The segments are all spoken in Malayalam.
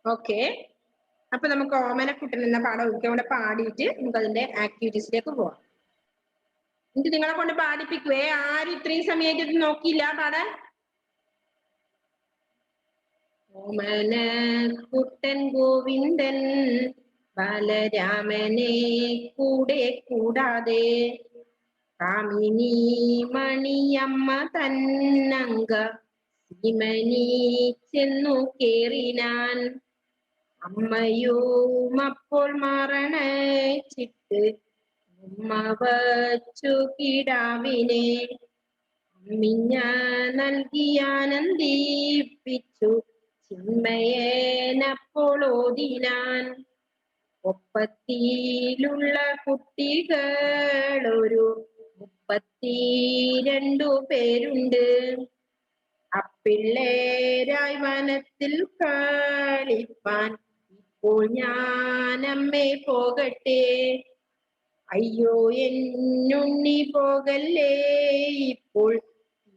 ഓക്കെ, അപ്പൊ നമുക്ക് ഓമനക്കുട്ടൻ എന്ന പാഠം ഒരിക്കലും പാടിയിട്ട് നമുക്ക് അതിന്റെ ആക്ടിവിറ്റീസിലേക്ക് പോവാം. എന്നിട്ട് നിങ്ങളെ കൊണ്ട് പാടിപ്പിക്കുവേ. ആരും ഇത്രയും സമയമായിട്ട് ഇത് നോക്കിയില്ല പാടാൻ? ഓമനക്കുട്ടൻ ഗോവിന്ദൻ ബാലരാമനെ കൂടെ കൂടാതെ കാമിനി മണിയമ്മ തന്നങ്ക സീമനി ചെന്നു കേറിനാൻ. അമ്മയും അപ്പോൾ മറണച്ചിട്ട് ഉമ്മ വച്ചു കിടാവിനെ അമ്മിഞ്ഞ നൽകിയാനന്ദിപ്പിച്ചു ചിന്മയനപ്പോൾ ഓതിനാൻ. ഒപ്പത്തിലുള്ള കുട്ടികളൊരു 32 പേരുണ്ട്. അപ്പിള്ളേരായി വനത്തിൽ കളിപ്പാൻ ഇപ്പോൾ ഞാനമ്മേ പോകട്ടെ. അയ്യോ എന്നുണ്ണി പോകല്ലേ, ഇപ്പോൾ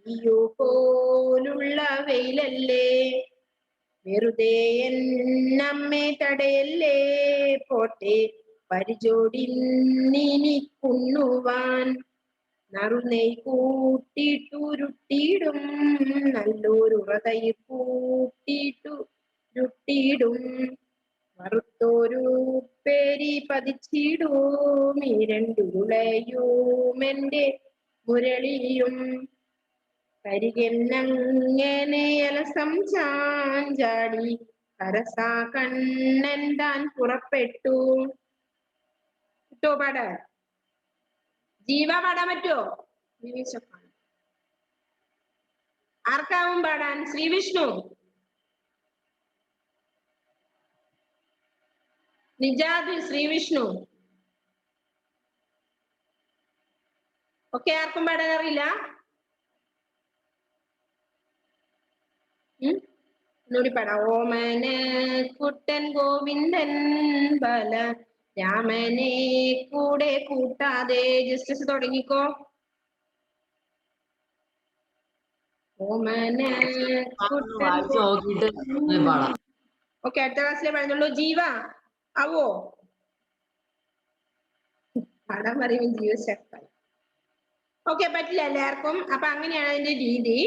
തീയോ പോലുള്ള വെയിലല്ലേ. വെറുതെ എന്നമ്മേ തടയല്ലേ, പോട്ടെ പരിചോടിന്നിനി കുണ്ണുവാൻ. നറുനെയ് കൂട്ടിട്ടുരുട്ടിയിടും നല്ലൊരു ഹൃദയ കൂട്ടിട്ടുരുട്ടിയിടും. വറുത്തോരു പേരി പതിച്ചിടും ഈ രണ്ടുരുളയും എന്റെ മുരളിയും. കരികെന്നങ്ങനെ അലസം ചാഞ്ചാടി കരസാ കണ്ണൻ താൻ പുറപ്പെട്ടു. കിട്ടോ പാടാൻ? ജീവ പാടാൻ പറ്റുമോ? ആർക്കാവും പാടാൻ? ശ്രീവിഷ്ണു, നിജാദ്, ശ്രീവിഷ്ണു. ഓക്കെ, ആർക്കും പാടാൻ അറിയില്ല? ഒന്നുകൂടി പാടാം. ഓമന കുട്ടൻ ഗോവിന്ദൻ ബല രാമനെ കൂടെ കൂട്ടാതെ. ജസ്റ്റിസ് തുടങ്ങിക്കോ. ഓമന കുട്ടൻ. ഓക്കെ, അടുത്ത ക്ലാസ്സിലെ പറഞ്ഞുള്ളൂ. ജീവ ആവോ? പാടാൻ പറയുമ്പോൾ ജീവ സ്റ്റെപ്പായി. ഓക്കെ, പറ്റില്ല എല്ലാവർക്കും. അപ്പൊ അങ്ങനെയാണ് അതിന്റെ രീതി.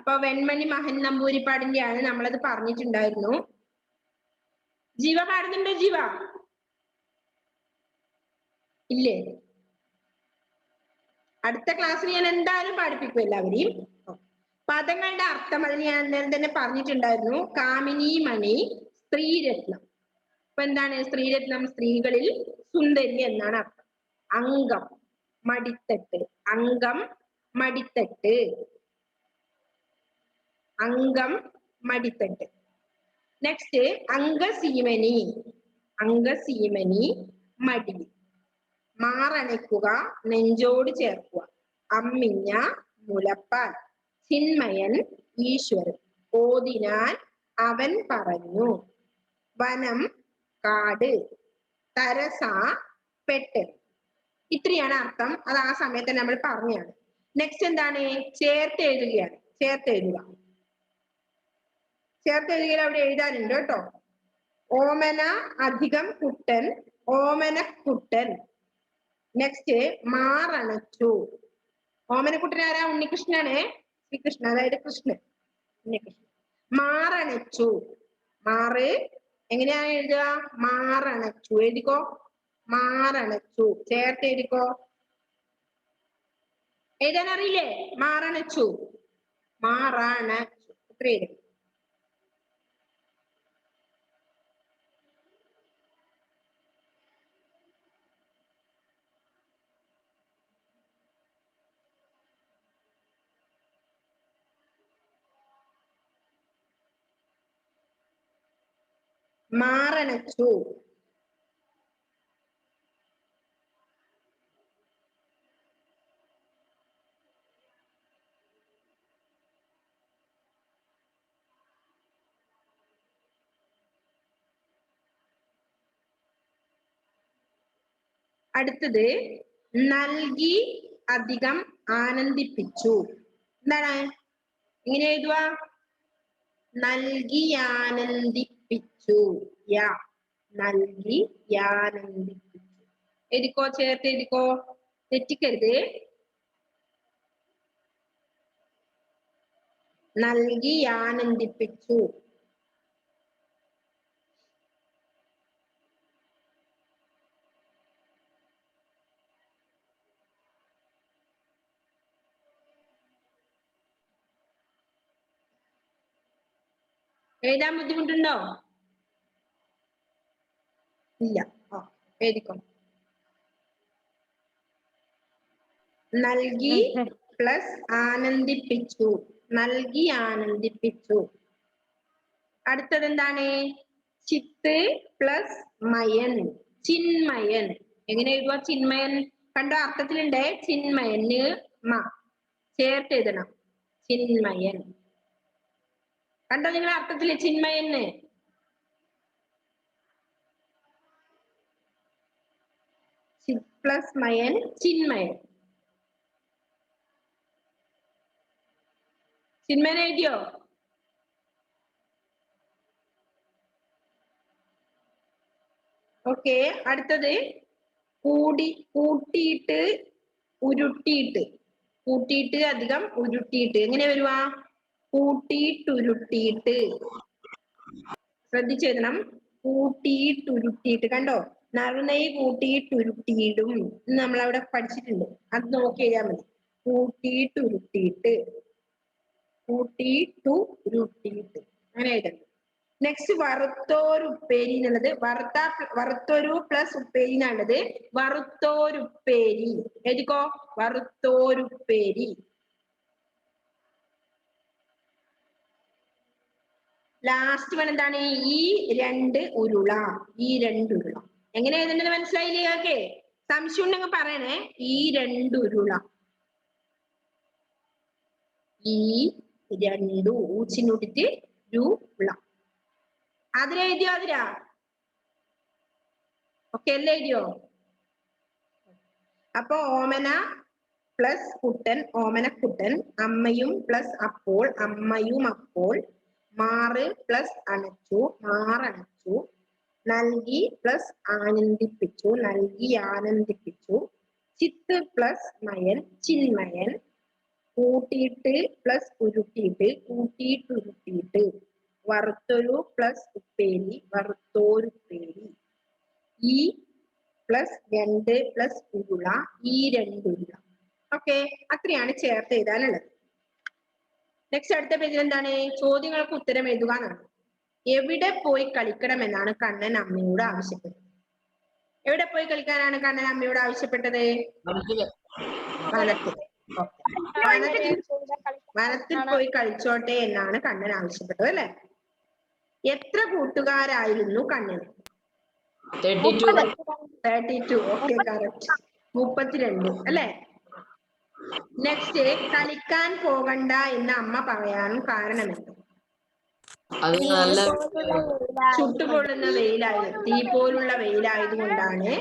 അപ്പൊ വെൺമണി മഹൻ നമ്പൂരിപ്പാടിന്റെ ആണ്, നമ്മളത് പറഞ്ഞിട്ടുണ്ടായിരുന്നു. ജീവ പാടുന്നുണ്ടോ? ജീവ ഇല്ലേ? അടുത്ത ക്ലാസ്സിൽ ഞാൻ എന്തായാലും പഠിപ്പിക്കും എല്ലാവരെയും. പദങ്ങളുടെ അർത്ഥം അതിന് ഞാൻ അന്നേരം തന്നെ പറഞ്ഞിട്ടുണ്ടായിരുന്നു. കാമിനി മണി, സ്ത്രീരത്നം. അപ്പൊ എന്താണ് സ്ത്രീരത്നം? സ്ത്രീകളിൽ സുന്ദരി എന്നാണ് അർത്ഥം. അംഗം, മടിത്തട്ട്. അംഗം, മടിത്തട്ട്. അംഗം, മടിത്തട്ട്. നെക്സ്റ്റ് അംഗസീമനി. അംഗസീമനി, മടി. മാറണയ്ക്കുക, നെഞ്ചോട് ചേർക്കുക. അമ്മിഞ്ഞ, മുലപ്പാൽ. ചിന്മയൻ, ഈശ്വരൻ. ഓതിനാൻ, അവൻ പറഞ്ഞു. വനം, കാട്. തരസ, പെട്ട്. ഇത്രയാണ് അർത്ഥം. അത് ആ സമയത്ത് നമ്മൾ പറഞ്ഞാണ്. നെക്സ്റ്റ് എന്താണ്? ചേർത്ത് എഴുതുകയാണ്. ചേർത്ത് എഴുതുക. ചേർത്ത് എഴുതുക അവിടെ എഴുതാനുണ്ട് കേട്ടോ. ഓമന അധികം കുട്ടൻ, ഓമനക്കുട്ടൻ. നെക്സ്റ്റ് മാറണച്ചു. ഓമനക്കുട്ടൻ ആരാ? ഉണ്ണികൃഷ്ണനാണ്. ശ്രീകൃഷ്ണൻ, അതായത് കൃഷ്ണൻ, ഉണ്ണികൃഷ്ണൻ. മാറണച്ചു. മാറ് എങ്ങനെയാണ് എഴുതുക? മാറണച്ചു. എഴുതിക്കോ. മാറണച്ചു. ചേർത്ത് എഴുതിക്കോ. എഴുതാൻ അറിയില്ലേ? മാറണച്ചു, മാറണച്ചു. ഇത്ര എഴുതി. മാറണച്ചു. അടുത്തത് നൽകി അധികം ആനന്ദിപ്പിച്ചു. എന്താണ്? എങ്ങനെ എഴുതുക? നൽകി ആനന്ദിപ്പിച്ചു. ആനന്ദിപ്പിച്ചു. യാ നൽകി യാനന്ദിപ്പിച്ചു. എഴുതിക്കോ, ചേർത്ത് എഴുതിക്കോ, തെറ്റിക്കരുത്. നൽകി ആനന്ദിപ്പിച്ചു. എഴുതാൻ ബുദ്ധിമുട്ടുണ്ടോ? ഇല്ല. എഴുതിക്കോ. നൽകി പ്ലസ് ആനന്ദിപ്പിച്ചു. നൽകി ആനന്ദിപ്പിച്ചു. അടുത്തത് എന്താണ്? ചിത്ത് പ്ലസ് മയൻ. ചിന്മയൻ. എങ്ങനെ എഴുതുക? ചിന്മയൻ കണ്ടോ? അർത്ഥത്തിലുണ്ട്. ചിന്മയന് മ ചേർത്ത് എഴുതണം. ചിന്മയൻ കണ്ടോ നിങ്ങളെ അർത്ഥത്തില്? ചിന്മയന് പ്ലസ് മയൻ, ചിന്മയൻ. ചിന്മയൻ എഴുതിയോ? ഓക്കെ. അടുത്തത് കൂട്ടിയിട്ട് ഉരുട്ടിയിട്ട്. കൂട്ടിയിട്ട് അധികം ഉരുട്ടിയിട്ട്. എങ്ങനെ വരുവാ? കൂട്ടിയിട്ടുരുട്ടിയിട്ട്. ശ്രദ്ധിച്ചെഴുതണം. കൂട്ടിയിട്ടുരുട്ടിയിട്ട്. കണ്ടോ? നറുനൈ കൂട്ടിയിട്ടുരുട്ടിയിടും നമ്മളവിടെ പഠിച്ചിട്ടുണ്ട്. അത് നോക്കി എഴുതാൻ മതി. കൂട്ടിയിട്ടുരുട്ടിയിട്ട്. കൂട്ടിയിട്ടുരുട്ടിയിട്ട് അങ്ങനെ എഴുതണം. നെക്സ്റ്റ് വറുത്തോരുപ്പേരി എന്നുള്ളത് വറുത്തൊരു പ്ലസ് ഉപ്പേരി എന്നുള്ളത് വറുത്തോരുപ്പേരി. എഴുതിക്കോ, വറുത്തോരുപ്പേരി. ലാസ്റ്റ് വൺ എന്താണ്? ഈ രണ്ട് ഉരുള. ഈ രണ്ട് ഉരുള എങ്ങനെ എഴുതേണ്ടത് മനസ്സിലായില്ലേ? ഓക്കെ. സംശയം ഉണ്ടെങ്കിൽ പറയണേ. ഈ രണ്ട് ഉരുള. ഈ രണ്ടു ഊച്ചിനൂട്ടിട്ട് ഉള്ള. അതിലെഴുതിയോ? അതിരാ ഒക്കെ എല്ലാം എഴുതിയോ? അപ്പൊ ഓമന പ്ലസ് കുട്ടൻ, ഓമനക്കുട്ടൻ. അമ്മയും പ്ലസ് അപ്പോൾ, അമ്മയും അപ്പോൾ. മാറ് പ്ലസ് അണച്ചു, മാറണച്ചു. നൽകി പ്ലസ് ആനന്ദിപ്പിച്ചു, നൽകി ആനന്ദിപ്പിച്ചു. ചിത്ത് പ്ലസ് മയൻ, ചിന്മയൻ. കൂട്ടിയിട്ട് പ്ലസ് ഉരുട്ടിയിട്ട്, കൂട്ടിയിട്ടുരുട്ടിയിട്ട്. വറുത്തൊരു പ്ലസ് ഉപ്പേരി, വറുത്തോരുപ്പേരി. ഈ പ്ലസ് രണ്ട് പ്ലസ് ഉരുള, ഈ രണ്ട് ഉരുള. ഓക്കെ. അത്രയാണ് ചേർത്ത് എഴുതാനുള്ളത്. നെക്സ്റ്റ് അടുത്ത പേജിൽ എന്താണ്? ചോദ്യങ്ങൾക്ക് ഉത്തരം എഴുതുക എന്നാണ്. എവിടെ പോയി കളിക്കണം എന്നാണ് കണ്ണൻ അമ്മയോട് ആവശ്യപ്പെട്ടത്? എവിടെ പോയി കളിക്കാനാണ് കണ്ണൻ അമ്മയോട് ആവശ്യപ്പെട്ടത്? വനത്തിൽ. വനത്തിൽ പോയി കളിച്ചോട്ടെ എന്നാണ് കണ്ണൻ ആവശ്യപ്പെട്ടത് അല്ലെ? എത്ര കൂട്ടുകാരായിരുന്നു കണ്ണന്? 32. Okay, correct. 32 അല്ലെ? നെക്സ്റ്റ്, കളിക്കാൻ പോകണ്ട എന്ന് അമ്മ പറയാനും കാരണമെന്ത്? ചുട്ടുപൊള്ളുന്ന വെയിലായത്, തീ പോലുള്ള വെയിലായത് കൊണ്ടാണ്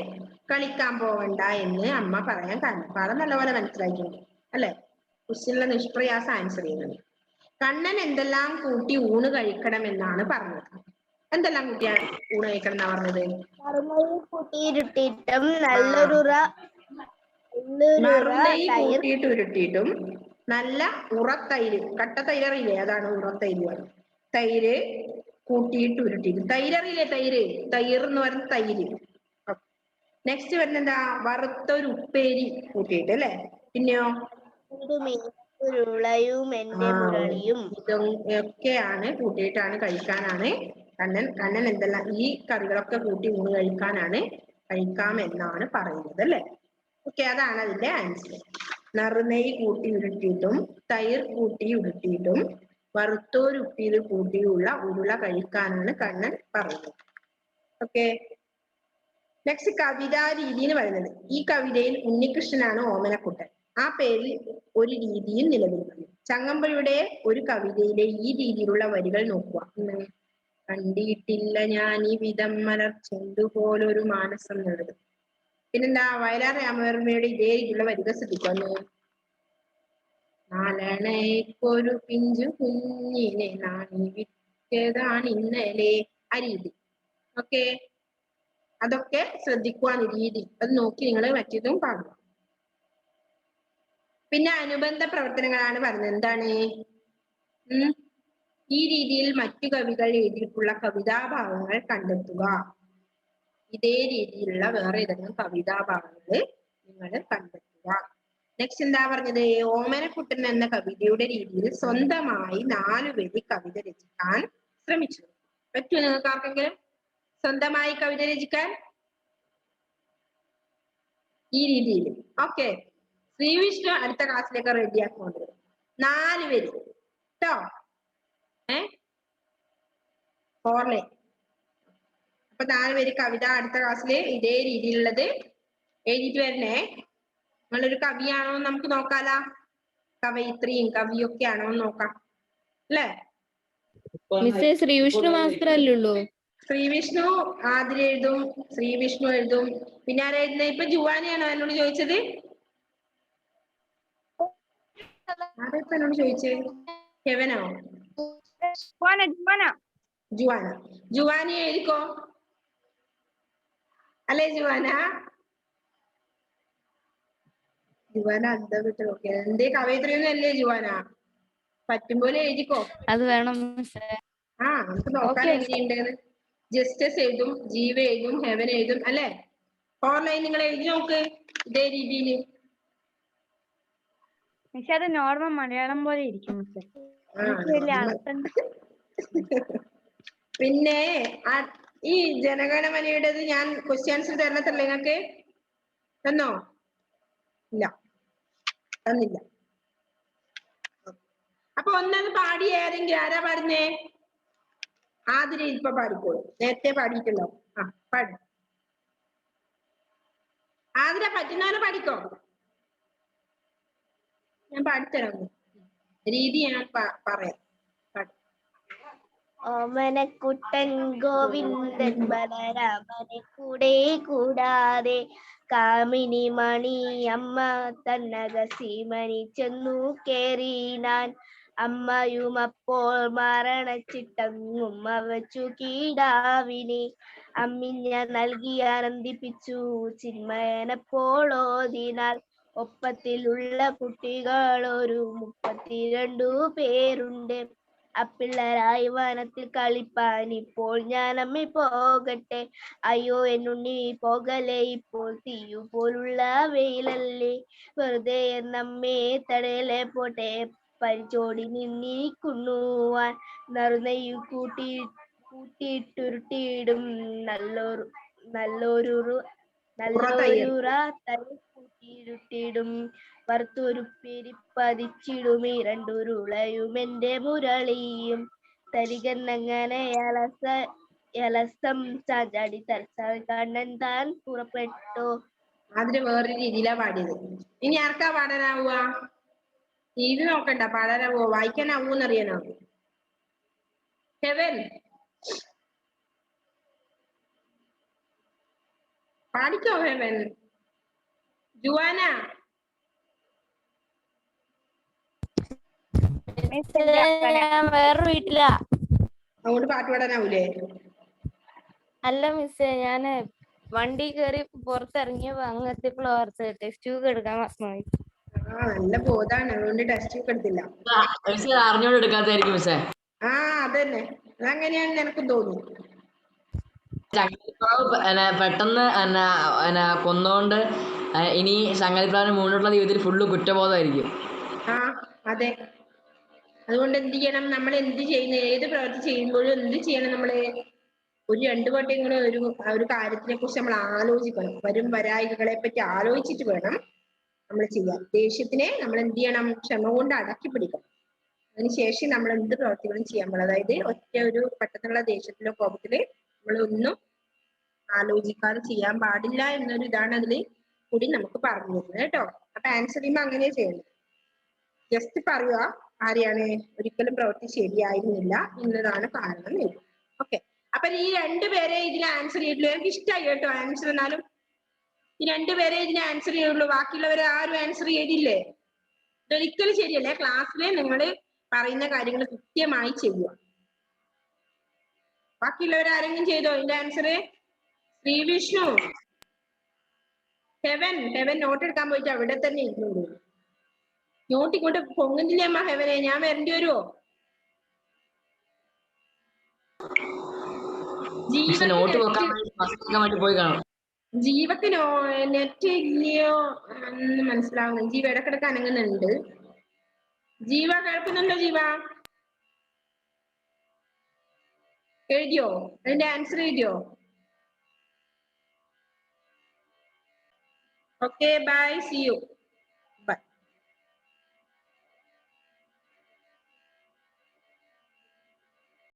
കളിക്കാൻ പോകണ്ട എന്ന് അമ്മ പറയാൻ കാരണം. പാഠം നല്ലപോലെ മനസ്സിലായിട്ടുണ്ട് അല്ലെ? ക്വസ്റ്റ്യനിലെ നിഷ്പ്രയാസം ആൻസർ ചെയ്യുന്നത്. കണ്ണൻ എന്തെല്ലാം കൂട്ടി ഊണ് കഴിക്കണം എന്നാണ് പറഞ്ഞത്? എന്തെല്ലാം കൂട്ടിയാണ് ഊണ് കഴിക്കണം എന്നാ പറഞ്ഞത്? കൂട്ടിയിട്ടുരുട്ടിയിട്ടും നല്ല ഉറത്തൈര്, കട്ട തൈരറിയില്ലേ? അതാണ് ഉറത്തൈര്. തൈര് കൂട്ടിയിട്ട് ഉരുട്ടിയിട്ട്. തൈരറിയില്ലേ? തൈര് എന്ന് പറയുന്ന തൈര്. നെക്സ്റ്റ് വരുന്ന എന്താ? വറുത്തൊരു ഉപ്പേരി കൂട്ടിയിട്ട് അല്ലെ? പിന്നെയോ ഇതൊക്കെയാണ് കൂട്ടിയിട്ടാണ് കഴിക്കാനാണ് കണ്ണൻ എന്തെല്ലാം ഈ കറികളൊക്കെ കൂട്ടി ഊണ് കഴിക്കാനാണ് കഴിക്കാമെന്നാണ് പറയുന്നത് അല്ലെ? ഓക്കെ, അതാണ് അതിന്റെ ആൻസർ. നറുനെയ് കൂട്ടി ഉരുട്ടിയിട്ടും തൈർ കൂട്ടി ഉരുട്ടിയിട്ടും വറുത്തോരുപ്പിയിൽ കൂട്ടിയുള്ള ഉരുള കഴിക്കാനാണ് കണ്ണൻ പറയുന്നത്. ഓക്കെ. നെക്സ്റ്റ് കവിതാ രീതി എന്ന് പറയുന്നത്. ഈ കവിതയിൽ ഉണ്ണികൃഷ്ണനാണ് ഓമനക്കുട്ടൻ. ആ പേരിൽ ഒരു രീതിയും നിലനിൽക്കുന്നു. ചങ്ങമ്പുഴയുടെ ഒരു കവിതയിലെ ഈ രീതിയിലുള്ള വരികൾ നോക്കുക. കണ്ടിട്ടില്ല ഞാൻ ഈ വിധം മലർച്ചെണ്ടുപോലൊരു മാനസം നേടും. പിന്നെന്താ? വയലാർ രാമവർമ്മയുടെ ഇതേ രീതിയിലുള്ള വരികൾ ശ്രദ്ധിക്കുന്നു. നാലണയ്ക്കൊരു പിഞ്ചു കുഞ്ഞിനെ നാണി വിറ്റതാണ് ഇന്നലെ ആ രീതി. ഓക്കെ, അതൊക്കെ ശ്രദ്ധിക്കുവാൻ രീതി, അത് നോക്കി നിങ്ങൾ മറ്റേതും പാടുക. പിന്നെ അനുബന്ധ പ്രവർത്തനങ്ങളാണ് പറഞ്ഞത്. എന്താണ്? ഈ രീതിയിൽ മറ്റു കവികൾ എഴുതിയിട്ടുള്ള കവിതാഭാവങ്ങൾ കണ്ടെത്തുക. ഇതേ രീതിയിലുള്ള വേറെ ഏതെങ്കിലും കവിതാഭാവങ്ങൾ നിങ്ങൾ കണ്ടെത്തുക. നെക്സ്റ്റ് എന്താ പറഞ്ഞത്? ഓമനക്കുട്ടൻ എന്ന കവിതയുടെ രീതിയിൽ സ്വന്തമായി 4 വരി കവിത രചിക്കാൻ ശ്രമിച്ചു. പറ്റുമോ നിങ്ങൾക്ക് ആർക്കെങ്കിലും സ്വന്തമായി കവിത രചിക്കാൻ ഈ രീതിയിൽ? ഓക്കെ, ശ്രീവിഷ്ണു അടുത്ത ക്ലാസ്സിലേക്ക് റെഡിയാക്കുന്നുണ്ട്. 4 വരി കേട്ടോ. 4 ലൈൻ. അപ്പൊ 4 വരി കവിത അടുത്ത ക്ലാസ്സിൽ ഇതേ രീതിയിലുള്ളത് എഴുതിയിട്ട് വരണേ. നിങ്ങളൊരു കവിയാണോ നമുക്ക് നോക്കാലോ, കവയിത്രിയും കവിയൊക്കെ ആണോ നോക്കാം അല്ലേ? ശ്രീവിഷ്ണു മാത്രല്ലേ? ശ്രീവിഷ്ണു ആതിര എഴുതും, ശ്രീവിഷ്ണു എഴുതും. പിന്നെ ആരാ എഴുതുന്നത്? ഇപ്പൊ ജുവാനയാണോ എന്നോട് ചോദിച്ചത്? ആരാ എന്നോട് ചോദിച്ചത്? ഹെവനോ? ജുവാന. ജുവാന എഴുതിക്കോ അല്ലേ? ജുവാന എന്താ വിട്ട് നോക്കിയ? എന്തേ കവയിത്രിയൊന്നും അല്ലേ ജുവാന? പറ്റും പോലെ എഴുതിക്കോ. അത് വേണം. നമുക്ക് നോക്കാൻ എങ്ങനെയുണ്ട്. ജസ്റ്റസ് എഴുതും, ജീവ എഴുതും, ഹെവൻ എഴുതും അല്ലെ? 4 ലൈൻ നിങ്ങൾ എഴുതി നോക്ക് ഇതേ രീതിയിൽ. അത് നോർമൽ മലയാളം പോലെ ഇരിക്കും. പിന്നെ ഈ ജനഗണമനയുടേത് ഞാൻ ക്വസ്റ്റ്യൻസ് തരണത്തല്ലേ നിങ്ങൾക്ക്? തന്നോ? ഇല്ല, തന്നില്ല. അപ്പൊ ഒന്നത് പാടി ഏതെങ്കിലും ആരാ പാടുന്നേ? ആതിര ഇപ്പൊ പാടിക്കോളൂ, നേരത്തെ പാടിയിട്ടല്ലോ. പാടി. ആതിര പറ്റുന്നവരെ പാടിക്കോ, ഞാൻ പാടിത്തരാം. രീതി ഞാൻ പറയാം. ഓമനക്കുട്ടൻ ഗോവിന്ദൻ ബലരാമനെ കൂടെ കൂടാതെ കാമിനി മണി അമ്മ തന്നകസീമനി ചെന്നു കേറിനാൻ. അമ്മയും അപ്പോൾ മരണച്ചിട്ടങ്ങും വച്ചു കീടാവിനെ അമ്മിഞ്ഞ നൽകി ആനന്ദിപ്പിച്ചു ചിന്മയനപ്പോളോതിനാൽ. ഒപ്പത്തിലുള്ള കുട്ടികൾ ഒരു 32 പേരുണ്ട്. അപ്പിള്ളരായി വനത്തിൽ കളിപ്പാൻ ഇപ്പോൾ ഞാൻ അമ്മ പോകട്ടെ. അയ്യോ എന്നുണ്ണി പോകലേ, ഇപ്പോൾ തീയു പോലുള്ള വെയിലല്ലേ. വെറുതെ നമ്മെ തടയലെ പോട്ടെ, പരിചോടി നിന്നിക്കുണ്ണുവാൻ. നറുനെയ്യു കൂട്ടിയിട്ടുരുട്ടിയിടും നല്ലൊരു കൂട്ടിയിരുട്ടിടും. വറുത്തൊരു പെരിപ്പതിച്ചിടുമീ 2 ഉരുളയും എന്റെ മുരളിയും. തരികന്നങ്ങനെ യലസം ചാടി തലച്ചാൽ കണ്ണൻ താൻ പുറപ്പെട്ടു. അതിന് വേറൊരു രീതിയിലാ പാടിയത്. ഇനി ആർക്കാ പാടാനാവുക? ഇത് നോക്കണ്ട, പാടാനാവുക, വായിക്കാനാവൂന്നറിയാനോ? ഹെവൻ പാടിക്കോ. ഹെവൻ. ജുവാന വേറെ വീട്ടിലാ, അതുകൊണ്ട് പാട്ട് പാടാനാവൂലേ? അല്ല മിസ്സേ, ഞാന് വണ്ടി കയറി പുറത്തിറങ്ങിയപ്പോ അങ്ങനത്തെ ഓർത്ത് ടെസ്റ്റ് ട്യൂബ് എടുക്കാൻ മറന്നുപോയി. നല്ല ബോധാണ്, അതുകൊണ്ട് ടെസ്റ്റ് ഒക്കെ എടുത്തില്ല. അറിഞ്ഞോണ്ട് എടുക്കാത്തായിരിക്കും മിസ്സേ. അതന്നെ, അതങ്ങനെയാണെന്ന് എനിക്കും തോന്നി. പെട്ടെന്ന് കൊന്നോണ്ട് ഇനി ചങ്ങാതിപ്രാവിന് മുന്നോട്ടുള്ള ജീവിതത്തിൽ ഫുള്ള് കുറ്റബോധമായിരിക്കും. അതെ, അതുകൊണ്ട് എന്ത് ചെയ്യണം? നമ്മൾ എന്ത് ചെയ്യുന്ന ഏത് പ്രവൃത്തി ചെയ്യുമ്പോഴും എന്ത് ചെയ്യണം? നമ്മള് ഒരു 2 വട്ടെങ്കിലും ഒരു കാര്യത്തിനെ കുറിച്ച് നമ്മൾ ആലോചിക്കണം. വരും വരായികളെ പറ്റി ആലോചിച്ചിട്ട് വേണം നമ്മൾ ചെയ്യാൻ. ദേഷ്യത്തിനെ നമ്മൾ എന്ത് ചെയ്യണം? ക്ഷമ കൊണ്ട് അടക്കി പിടിക്കണം. അതിനുശേഷം നമ്മൾ എന്ത് പ്രവൃത്തികളും ചെയ്യാൻ പാടില്ല. അതായത് ഒറ്റ ഒരു പെട്ടെന്നുള്ള ദേഷ്യത്തിലോ കോപത്തില് നമ്മളൊന്നും ആലോചിക്കാതെ ചെയ്യാൻ പാടില്ല എന്നൊരു ഇതാണ് അതിൽ കൂടി നമുക്ക് പറഞ്ഞു തരുന്നത് കേട്ടോ. അപ്പൊ ആൻസർ ചെയ്യുമ്പോൾ അങ്ങനെ ചെയ്യണം. ജസ്റ്റ് പറയുക ആരെയാണ് ഒരിക്കലും പ്രവൃത്തി ശരിയായിരുന്നില്ല എന്നതാണ് കാരണം. ഓക്കെ, അപ്പൊ ഈ 2 പേരെ ഇതിന് ആൻസർ ചെയ്തിട്ടുള്ളൂ. എനിക്ക് ഇഷ്ടമായി കേട്ടോ ആൻസർ. എന്നാലും ഈ 2 പേരെ ഇതിന് ആൻസർ ചെയ്യുള്ളൂ, ബാക്കിയുള്ളവരെ ആരും ആൻസർ ചെയ്തില്ലേ? ഇതൊരിക്കലും ശരിയല്ലേ. ക്ലാസ്സിലെ നിങ്ങൾ പറയുന്ന കാര്യങ്ങൾ കൃത്യമായി ചെയ്യുക. ബാക്കിയുള്ളവർ ആരെങ്കിലും ചെയ്തോ ഇതിന്റെ answer? Sri Vishnu, Heaven note എടുക്കാൻ പോയിട്ട് അവിടെ തന്നെ ഇരുന്നോളൂ. നോട്ട് ഇങ്ങോട്ട് പൊങ്ങുന്നില്ലേ അമ്മ ഹെവനെ? ഞാൻ വരേണ്ടി വരുമോ? മിസ്സേ നോട്ട് വെക്കാൻ വേണ്ടി പോയി കാണും. ജീവക്കിനോ നെറ്റ് ഇല്ലയോ എന്ന് മനസ്സിലാവുന്നു. ജീവ ഇടക്കിടക്ക് അനങ്ങുന്നുണ്ട്. ജീവ കേൾക്കുന്നുണ്ടോ? ജീവ എഴുതിയോ? അതിന്റെ ആൻസർ എഴുതിയോ? Okay bye, see U.